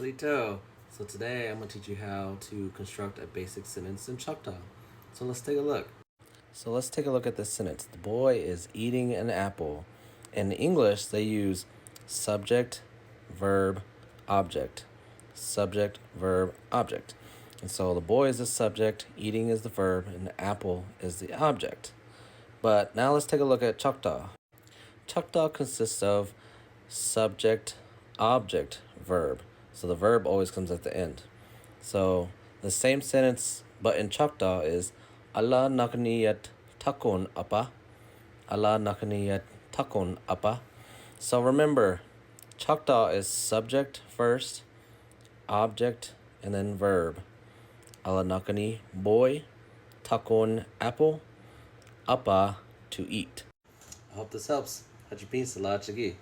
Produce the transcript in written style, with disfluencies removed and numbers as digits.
Halito. So today I'm going to teach you how to construct a basic sentence in Choctaw. So let's take a look. So let's take a look at this sentence. The boy is eating an apple. In English, they use subject, verb, object. Subject, verb, object. And so the boy is the subject, eating is the verb, and the apple is the object. But now let's take a look at Choctaw. Choctaw consists of subject, object, verb. So the verb always comes at the end. So the same sentence, but in Choctaw, is Allah nakaniyat takon apa. Allah nakaniyat takon apa. So remember, Choctaw is subject first, object, and then verb. Allah nakani, boy, takon, apple, apa, to eat. I hope this helps. Hajipin salat chagi.